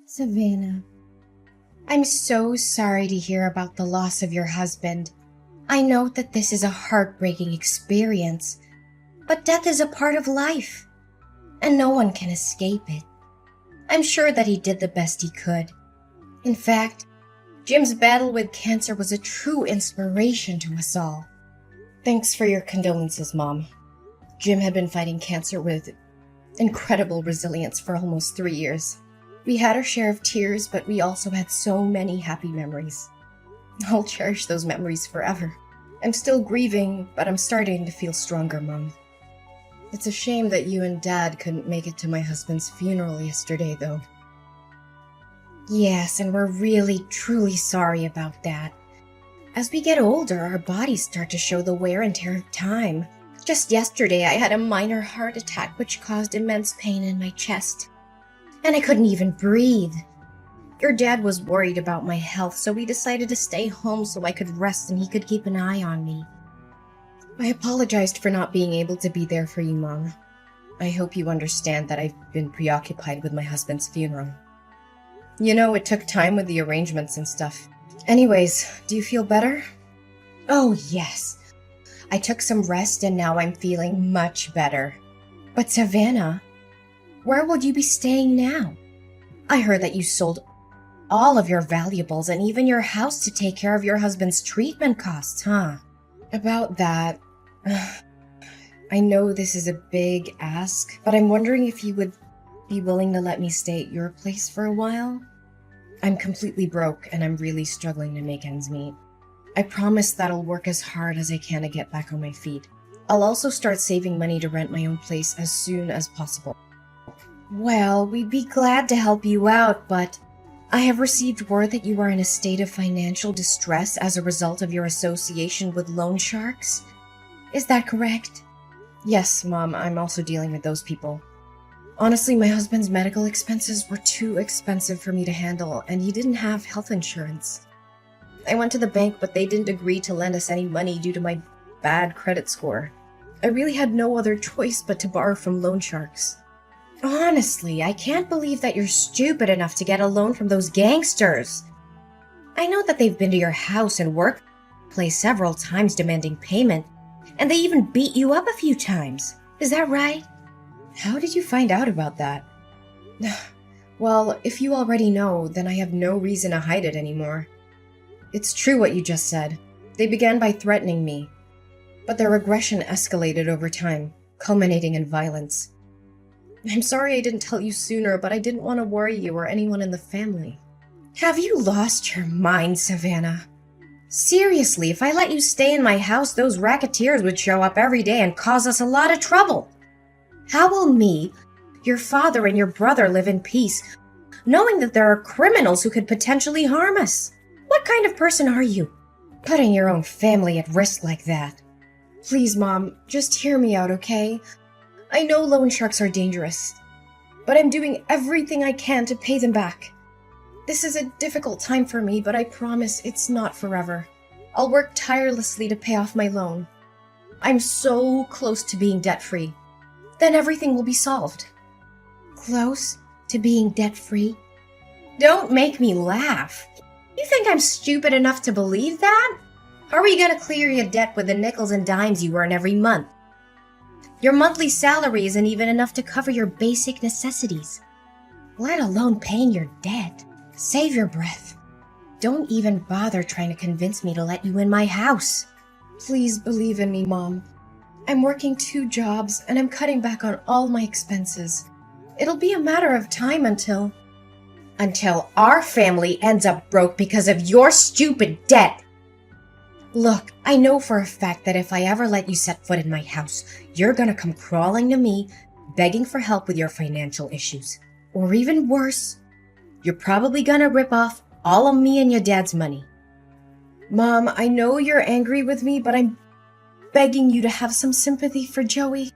Savannah, I'm so sorry to hear about the loss of your husband. I know that this is a heartbreaking experience, but death is a part of life, and no one can escape it. I'm sure that he did the best he could. In fact, Jim's battle with cancer was a true inspiration to us all. Thanks for your condolences, Mom. Jim had been fighting cancer with incredible resilience for almost 3 years. We had our share of tears, but we also had so many happy memories. I'll cherish those memories forever. I'm still grieving, but I'm starting to feel stronger, Mom. It's a shame that you and Dad couldn't make it to my husband's funeral yesterday, though. Yes, and we're really, truly sorry about that. As we get older, our bodies start to show the wear and tear of time. Just yesterday, I had a minor heart attack which caused immense pain in my chest. And I couldn't even breathe. Your dad was worried about my health, so we decided to stay home so I could rest and he could keep an eye on me. I apologized for not being able to be there for you, Mom. I hope you understand that I've been preoccupied with my husband's funeral. You know, it took time with the arrangements and stuff. Anyways, do you feel better? Oh, yes. I took some rest and now I'm feeling much better. But Savannah, where will you be staying now? I heard that you sold all of your valuables and even your house to take care of your husband's treatment costs, huh? About that, I know this is a big ask, but I'm wondering if you would be willing to let me stay at your place for a while? I'm completely broke and I'm really struggling to make ends meet. I promise that I'll work as hard as I can to get back on my feet. I'll also start saving money to rent my own place as soon as possible. Well, we'd be glad to help you out, but I have received word that you are in a state of financial distress as a result of your association with loan sharks. Is that correct? Yes, Mom, I'm also dealing with those people. Honestly, my husband's medical expenses were too expensive for me to handle, and he didn't have health insurance. I went to the bank, but they didn't agree to lend us any money due to my bad credit score. I really had no other choice but to borrow from loan sharks. Honestly, I can't believe that you're stupid enough to get a loan from those gangsters. I know that they've been to your house and workplace several times demanding payment, and they even beat you up a few times. Is that right? How did you find out about that? Well, if you already know, then I have no reason to hide it anymore. It's true what you just said. They began by threatening me, but their aggression escalated over time, culminating in violence. I'm sorry I didn't tell you sooner, but I didn't want to worry you or anyone in the family. Have you lost your mind, Savannah? Seriously, if I let you stay in my house, those racketeers would show up every day and cause us a lot of trouble. How will me, your father, and your brother live in peace, knowing that there are criminals who could potentially harm us? What kind of person are you, putting your own family at risk like that? Please, Mom, just hear me out, okay? I know loan sharks are dangerous, but I'm doing everything I can to pay them back. This is a difficult time for me, but I promise it's not forever. I'll work tirelessly to pay off my loan. I'm so close to being debt-free. Then everything will be solved. Close to being debt-free? Don't make me laugh. You think I'm stupid enough to believe that? How are you gonna clear your debt with the nickels and dimes you earn every month? Your monthly salary isn't even enough to cover your basic necessities, let alone paying your debt. Save your breath. Don't even bother trying to convince me to let you in my house. Please believe in me, Mom. I'm working 2 jobs and I'm cutting back on all my expenses. It'll be a matter of time until our family ends up broke because of your stupid debt. Look, I know for a fact that if I ever let you set foot in my house, you're gonna come crawling to me, begging for help with your financial issues. Or even worse, you're probably gonna rip off all of me and your dad's money. Mom, I know you're angry with me, but I'm begging you to have some sympathy for Joey.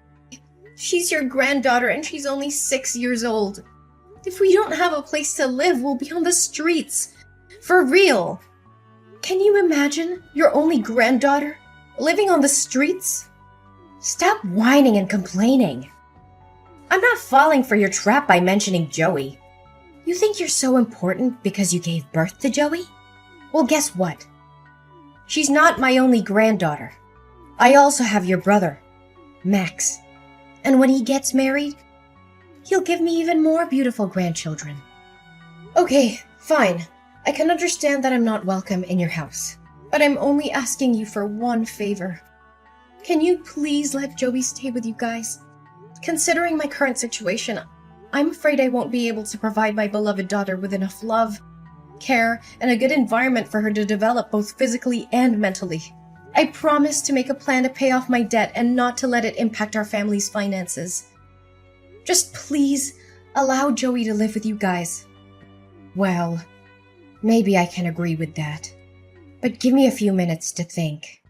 She's your granddaughter and she's only 6 years old. If we don't have a place to live, we'll be on the streets. For real. Can you imagine your only granddaughter living on the streets? Stop whining and complaining. I'm not falling for your trap by mentioning Joey. You think you're so important because you gave birth to Joey? Well, guess what? She's not my only granddaughter. I also have your brother, Max. And when he gets married, he'll give me even more beautiful grandchildren. Okay, fine. I can understand that I'm not welcome in your house, but I'm only asking you for one favor. Can you please let Joey stay with you guys? Considering my current situation, I'm afraid I won't be able to provide my beloved daughter with enough love, care, and a good environment for her to develop both physically and mentally. I promise to make a plan to pay off my debt and not to let it impact our family's finances. Just please allow Joey to live with you guys. Well, maybe I can agree with that. But give me a few minutes to think.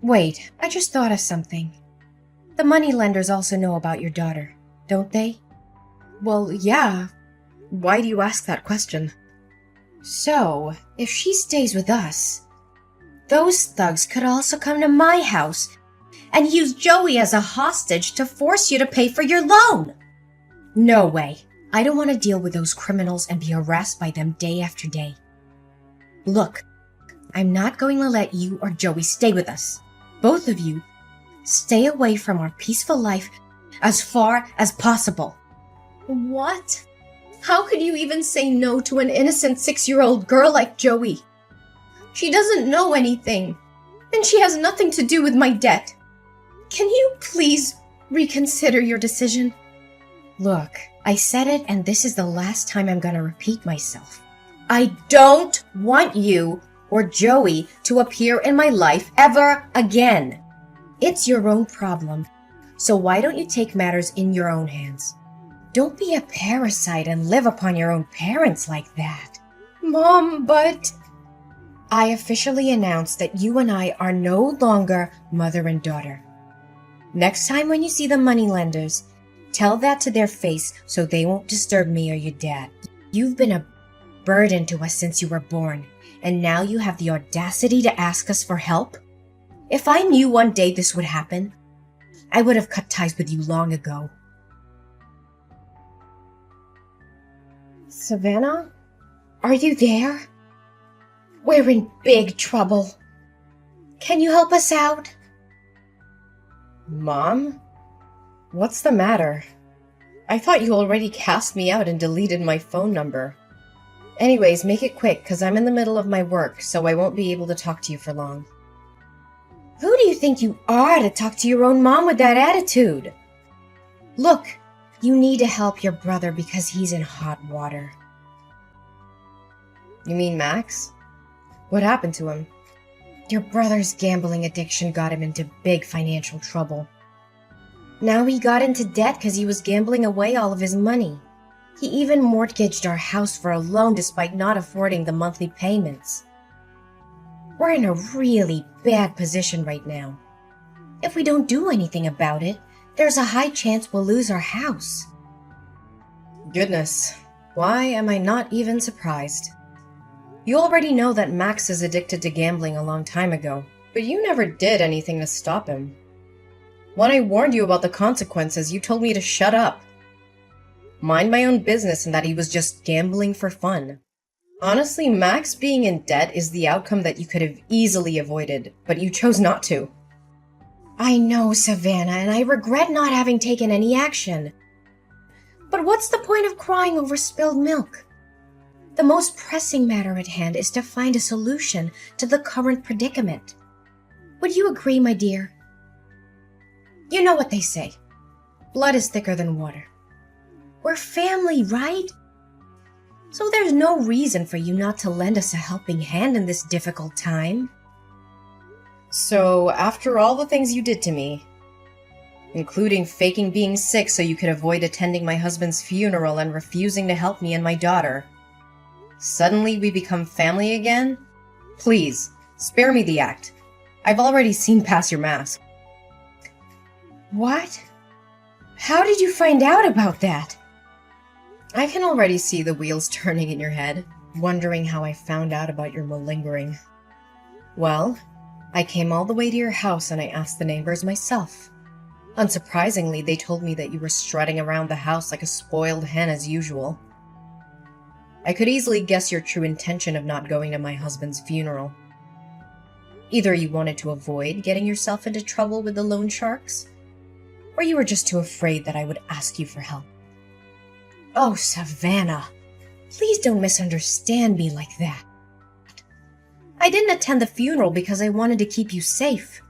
Wait, I just thought of something. The moneylenders also know about your daughter, don't they? Well, yeah. Why do you ask that question? So, if she stays with us, those thugs could also come to my house and use Joey as a hostage to force you to pay for your loan. No way. I don't want to deal with those criminals and be harassed by them day after day. Look, I'm not going to let you or Joey stay with us. Both of you, stay away from our peaceful life as far as possible. What? How could you even say no to an innocent 6-year-old girl like Joey? She doesn't know anything, and she has nothing to do with my debt. Can you please reconsider your decision? Look, I said it, and this is the last time I'm gonna repeat myself. I don't want you or Joey to appear in my life ever again. It's your own problem, so why don't you take matters in your own hands? Don't be a parasite and live upon your own parents like that. Mom, but... I officially announce that you and I are no longer mother and daughter. Next time when you see the moneylenders, tell that to their face so they won't disturb me or your dad. You've been a burden to us since you were born, and now you have the audacity to ask us for help? If I knew one day this would happen, I would have cut ties with you long ago. Savannah? Are you there? We're in big trouble. Can you help us out? Mom? What's the matter? I thought you already cast me out and deleted my phone number. Anyways, make it quick, because I'm in the middle of my work, so I won't be able to talk to you for long. Who do you think you are to talk to your own mom with that attitude? Look, you need to help your brother because he's in hot water. You mean Max? What happened to him? Your brother's gambling addiction got him into big financial trouble. Now he got into debt because he was gambling away all of his money. He even mortgaged our house for a loan despite not affording the monthly payments. We're in a really bad position right now. If we don't do anything about it, there's a high chance we'll lose our house. Goodness, why am I not even surprised? You already know that Max is addicted to gambling a long time ago, but you never did anything to stop him. When I warned you about the consequences, you told me to shut up. Mind my own business and that he was just gambling for fun. Honestly, Max being in debt is the outcome that you could have easily avoided, but you chose not to. I know, Savannah, and I regret not having taken any action. But what's the point of crying over spilled milk? The most pressing matter at hand is to find a solution to the current predicament. Would you agree, my dear? You know what they say. Blood is thicker than water. We're family, right? So there's no reason for you not to lend us a helping hand in this difficult time. So, after all the things you did to me, including faking being sick so you could avoid attending my husband's funeral and refusing to help me and my daughter, suddenly we become family again? Please, spare me the act. I've already seen past your mask. What? How did you find out about that? I can already see the wheels turning in your head, wondering how I found out about your malingering. Well, I came all the way to your house and I asked the neighbors myself. Unsurprisingly, they told me that you were strutting around the house like a spoiled hen as usual. I could easily guess your true intention of not going to my husband's funeral. Either you wanted to avoid getting yourself into trouble with the loan sharks, or you were just too afraid that I would ask you for help. Oh, Savannah, please don't misunderstand me like that. I didn't attend the funeral because I wanted to keep you safe.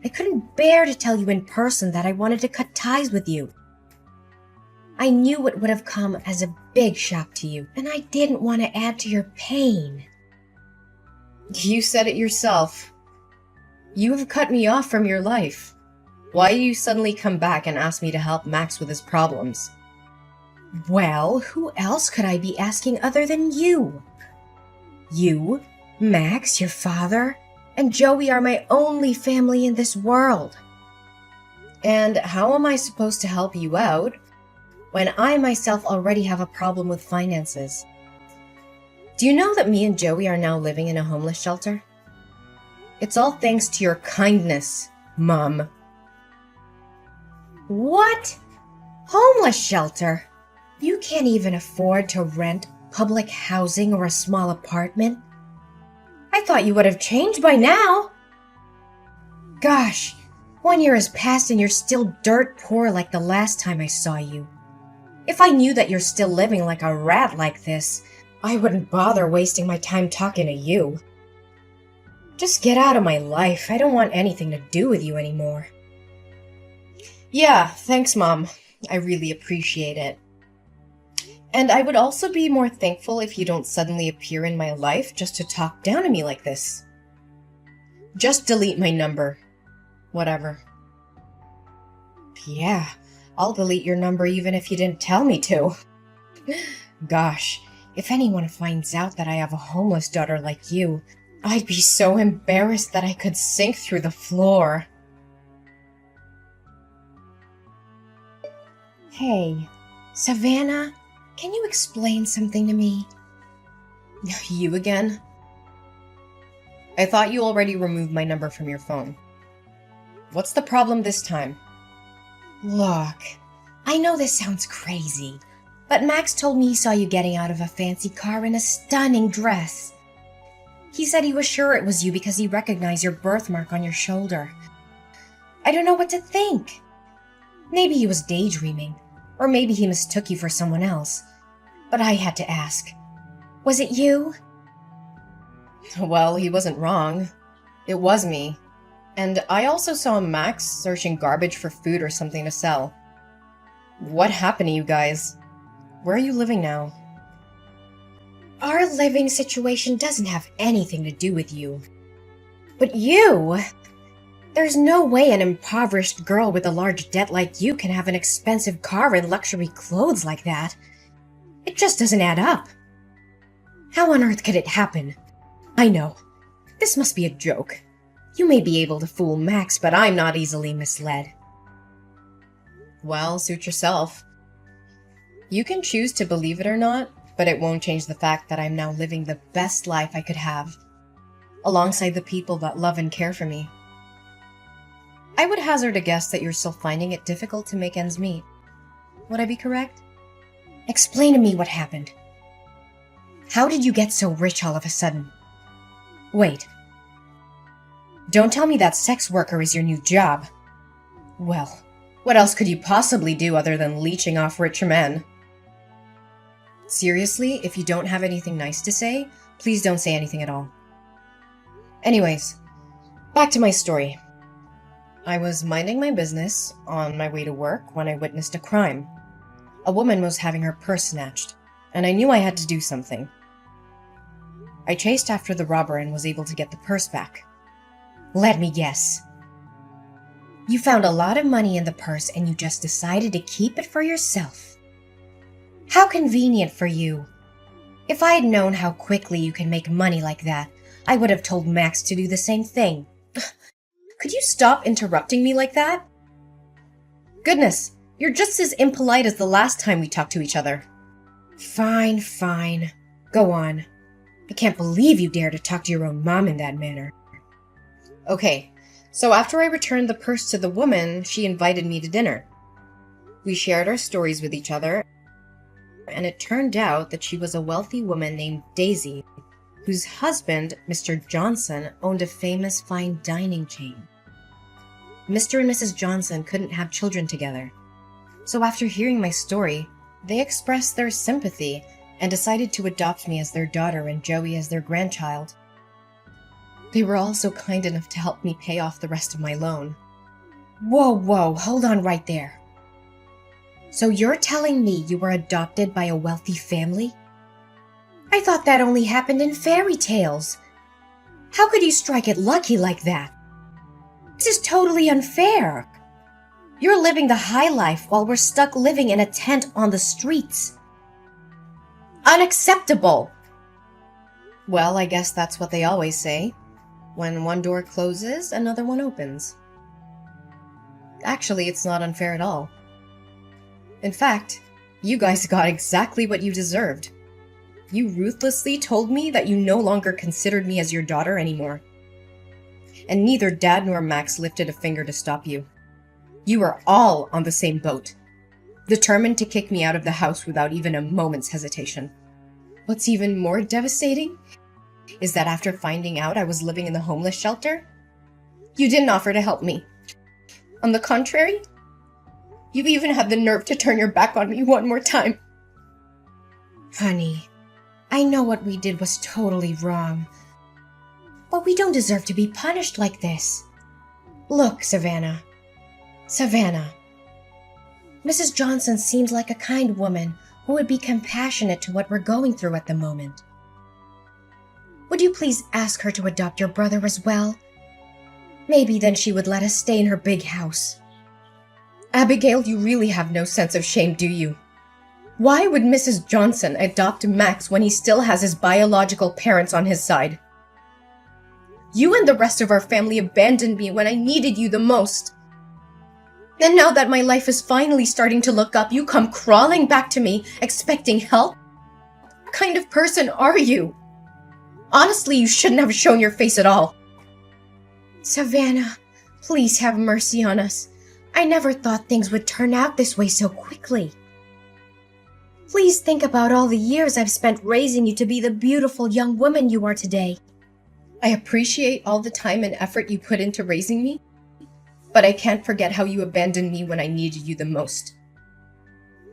I couldn't bear to tell you in person that I wanted to cut ties with you. I knew it would have come as a big shock to you, and I didn't want to add to your pain. You said it yourself. You have cut me off from your life. Why do you suddenly come back and ask me to help Max with his problems? Well, who else could I be asking other than you? You, Max, your father, and Joey are my only family in this world. And how am I supposed to help you out when I myself already have a problem with finances? Do you know that me and Joey are now living in a homeless shelter? It's all thanks to your kindness, Mom. What? Homeless shelter? You can't even afford to rent public housing or a small apartment? I thought you would have changed by now. Gosh, 1 year has passed and you're still dirt poor like the last time I saw you. If I knew that you're still living like a rat like this, I wouldn't bother wasting my time talking to you. Just get out of my life. I don't want anything to do with you anymore. Yeah, thanks, Mom. I really appreciate it. And I would also be more thankful if you don't suddenly appear in my life just to talk down to me like this. Just delete my number. Whatever. Yeah, I'll delete your number even if you didn't tell me to. Gosh, if anyone finds out that I have a homeless daughter like you, I'd be so embarrassed that I could sink through the floor. Hey, Savannah, can you explain something to me? You again? I thought you already removed my number from your phone. What's the problem this time? Look, I know this sounds crazy, but Max told me he saw you getting out of a fancy car in a stunning dress. He said he was sure it was you because he recognized your birthmark on your shoulder. I don't know what to think. Maybe he was daydreaming, or maybe he mistook you for someone else. But I had to ask. Was it you? Well, he wasn't wrong. It was me. And I also saw Max searching garbage for food or something to sell. What happened to you guys? Where are you living now? Our living situation doesn't have anything to do with you. But you? There's no way an impoverished girl with a large debt like you can have an expensive car and luxury clothes like that. It just doesn't add up. How on earth could it happen? I know. This must be a joke. You may be able to fool Max, but I'm not easily misled. Well, suit yourself. You can choose to believe it or not, but it won't change the fact that I'm now living the best life I could have, alongside the people that love and care for me. I would hazard a guess that you're still finding it difficult to make ends meet. Would I be correct? Explain to me what happened. How did you get so rich all of a sudden? Wait. Don't tell me that sex worker is your new job. Well, what else could you possibly do other than leeching off rich men? Seriously, if you don't have anything nice to say, please don't say anything at all. Anyways, back to my story. I was minding my business on my way to work when I witnessed a crime. A woman was having her purse snatched, and I knew I had to do something. I chased after the robber and was able to get the purse back. Let me guess. You found a lot of money in the purse and you just decided to keep it for yourself. How convenient for you. If I had known how quickly you can make money like that, I would have told Max to do the same thing. Could you stop interrupting me like that? Goodness, you're just as impolite as the last time we talked to each other. Fine, fine. Go on. I can't believe you dare to talk to your own mom in that manner. Okay, so after I returned the purse to the woman, she invited me to dinner. We shared our stories with each other, and it turned out that she was a wealthy woman named Daisy, whose husband, Mr. Johnson, owned a famous fine dining chain. Mr. and Mrs. Johnson couldn't have children together, so after hearing my story, they expressed their sympathy and decided to adopt me as their daughter and Joey as their grandchild. They were also kind enough to help me pay off the rest of my loan. Whoa, hold on right there. So you're telling me you were adopted by a wealthy family? I thought that only happened in fairy tales. How could you strike it lucky like that? This is totally unfair. You're living the high life while we're stuck living in a tent on the streets. Unacceptable! Well, I guess that's what they always say. When one door closes, another one opens. Actually, it's not unfair at all. In fact, you guys got exactly what you deserved. You ruthlessly told me that you no longer considered me as your daughter anymore. And neither Dad nor Max lifted a finger to stop you. You were all on the same boat, determined to kick me out of the house without even a moment's hesitation. What's even more devastating is that after finding out I was living in the homeless shelter, you didn't offer to help me. On the contrary, you even had the nerve to turn your back on me one more time. Honey, I know what we did was totally wrong, but we don't deserve to be punished like this. Look, Savannah, Mrs. Johnson seems like a kind woman who would be compassionate to what we're going through at the moment. Would you please ask her to adopt your brother as well? Maybe then she would let us stay in her big house. Abigail, you really have no sense of shame, do you? Why would Mrs. Johnson adopt Max when he still has his biological parents on his side? You and the rest of our family abandoned me when I needed you the most. And now that my life is finally starting to look up, you come crawling back to me, expecting help? What kind of person are you? Honestly, you shouldn't have shown your face at all. Savannah, please have mercy on us. I never thought things would turn out this way so quickly. Please think about all the years I've spent raising you to be the beautiful young woman you are today. I appreciate all the time and effort you put into raising me, but I can't forget how you abandoned me when I needed you the most.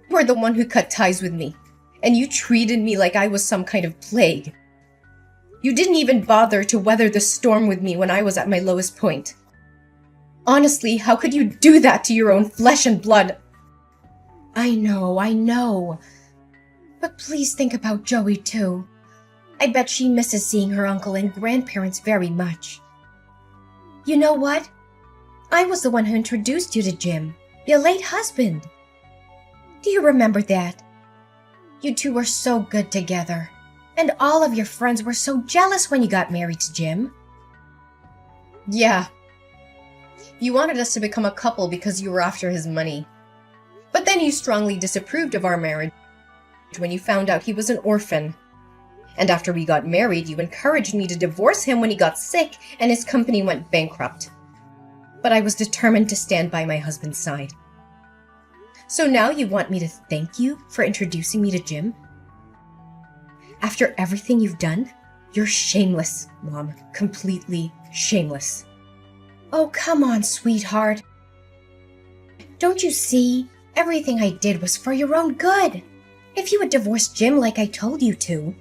You were the one who cut ties with me, and you treated me like I was some kind of plague. You didn't even bother to weather the storm with me when I was at my lowest point. Honestly, how could you do that to your own flesh and blood? I know. But please think about Joey too. I bet she misses seeing her uncle and grandparents very much. You know what? I was the one who introduced you to Jim, your late husband. Do you remember that? You two were so good together, and all of your friends were so jealous when you got married to Jim. Yeah. You wanted us to become a couple because you were after his money. But then you strongly disapproved of our marriage when you found out he was an orphan. And after we got married, you encouraged me to divorce him when he got sick and his company went bankrupt. But I was determined to stand by my husband's side. So now you want me to thank you for introducing me to Jim? After everything you've done, you're shameless, Mom. Completely shameless. Oh, come on, sweetheart. Don't you see? Everything I did was for your own good. If you had divorced Jim like I told you to,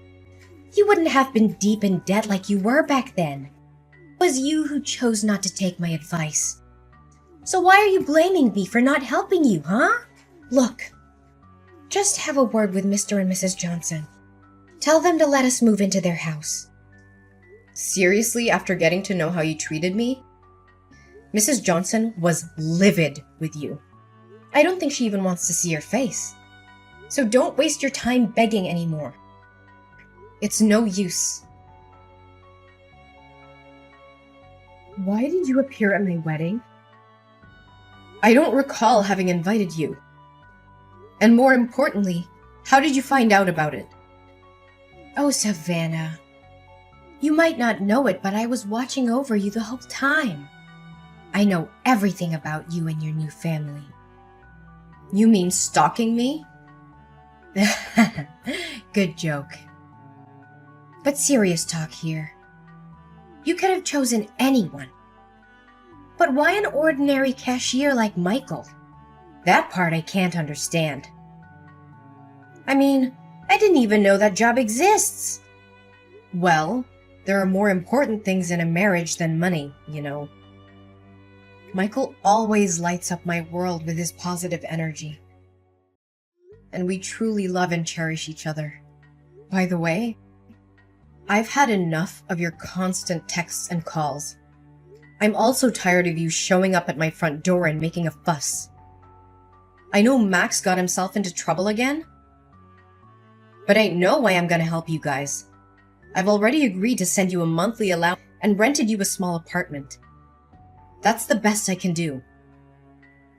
you wouldn't have been deep in debt like you were back then. It was you who chose not to take my advice. So why are you blaming me for not helping you, huh? Look, just have a word with Mr. and Mrs. Johnson. Tell them to let us move into their house. Seriously, after getting to know how you treated me? Mrs. Johnson was livid with you. I don't think she even wants to see your face. So don't waste your time begging anymore. It's no use. Why did you appear at my wedding? I don't recall having invited you. And more importantly, how did you find out about it? Oh, Savannah. You might not know it, but I was watching over you the whole time. I know everything about you and your new family. You mean stalking me? Good joke. But serious talk here. You could have chosen anyone. But why an ordinary cashier like Michael? That part I can't understand. I mean, I didn't even know that job exists. Well, there are more important things in a marriage than money, you know. Michael always lights up my world with his positive energy. And we truly love and cherish each other. By the way, I've had enough of your constant texts and calls. I'm also tired of you showing up at my front door and making a fuss. I know Max got himself into trouble again, but ain't no way I'm gonna help you guys. I've already agreed to send you a monthly allowance and rented you a small apartment. That's the best I can do.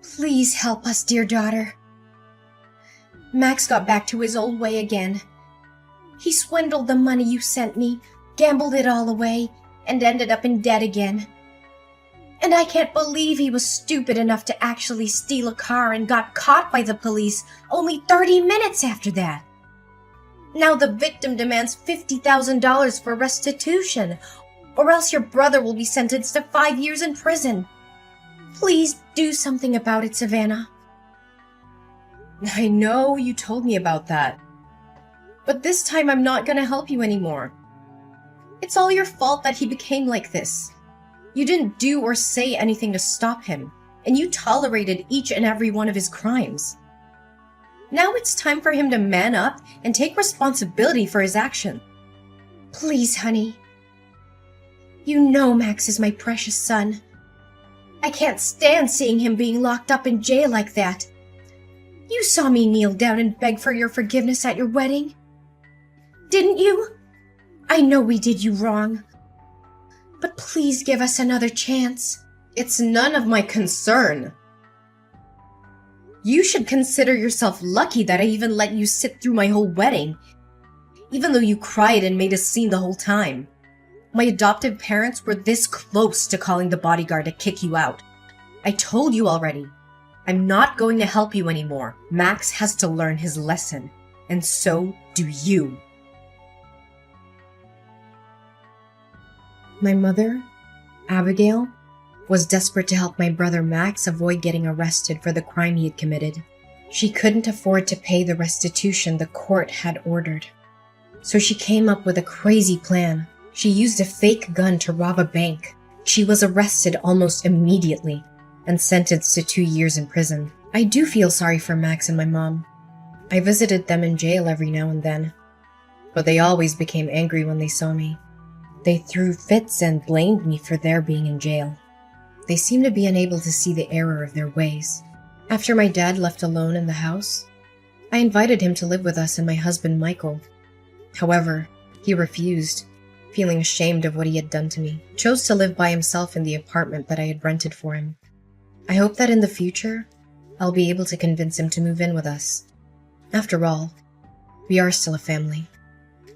Please help us, dear daughter. Max got back to his old way again. He swindled the money you sent me, gambled it all away, and ended up in debt again. And I can't believe he was stupid enough to actually steal a car and got caught by the police only 30 minutes after that. Now the victim demands $50,000 for restitution, or else your brother will be sentenced to 5 years in prison. Please do something about it, Savannah. I know you told me about that, but this time I'm not gonna help you anymore. It's all your fault that he became like this. You didn't do or say anything to stop him, and you tolerated each and every one of his crimes. Now it's time for him to man up and take responsibility for his action. Please, honey. You know Max is my precious son. I can't stand seeing him being locked up in jail like that. You saw me kneel down and beg for your forgiveness at your wedding. Didn't you? I know we did you wrong. But please give us another chance. It's none of my concern. You should consider yourself lucky that I even let you sit through my whole wedding, even though you cried and made a scene the whole time. My adoptive parents were this close to calling the bodyguard to kick you out. I told you already. I'm not going to help you anymore. Max has to learn his lesson, and so do you. My mother, Abigail, was desperate to help my brother Max avoid getting arrested for the crime he had committed. She couldn't afford to pay the restitution the court had ordered. So she came up with a crazy plan. She used a fake gun to rob a bank. She was arrested almost immediately and sentenced to 2 years in prison. I do feel sorry for Max and my mom. I visited them in jail every now and then, but they always became angry when they saw me. They threw fits and blamed me for their being in jail. They seemed to be unable to see the error of their ways. After my dad left alone in the house, I invited him to live with us and my husband Michael. However, he refused, feeling ashamed of what he had done to me. He chose to live by himself in the apartment that I had rented for him. I hope that in the future, I'll be able to convince him to move in with us. After all, we are still a family.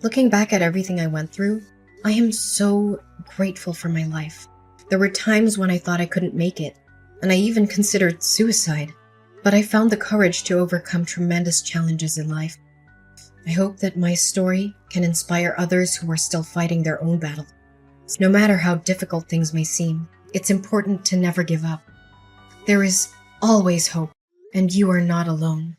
Looking back at everything I went through, I am so grateful for my life. There were times when I thought I couldn't make it, and I even considered suicide, but I found the courage to overcome tremendous challenges in life. I hope that my story can inspire others who are still fighting their own battle. No matter how difficult things may seem, it's important to never give up. There is always hope, and you are not alone.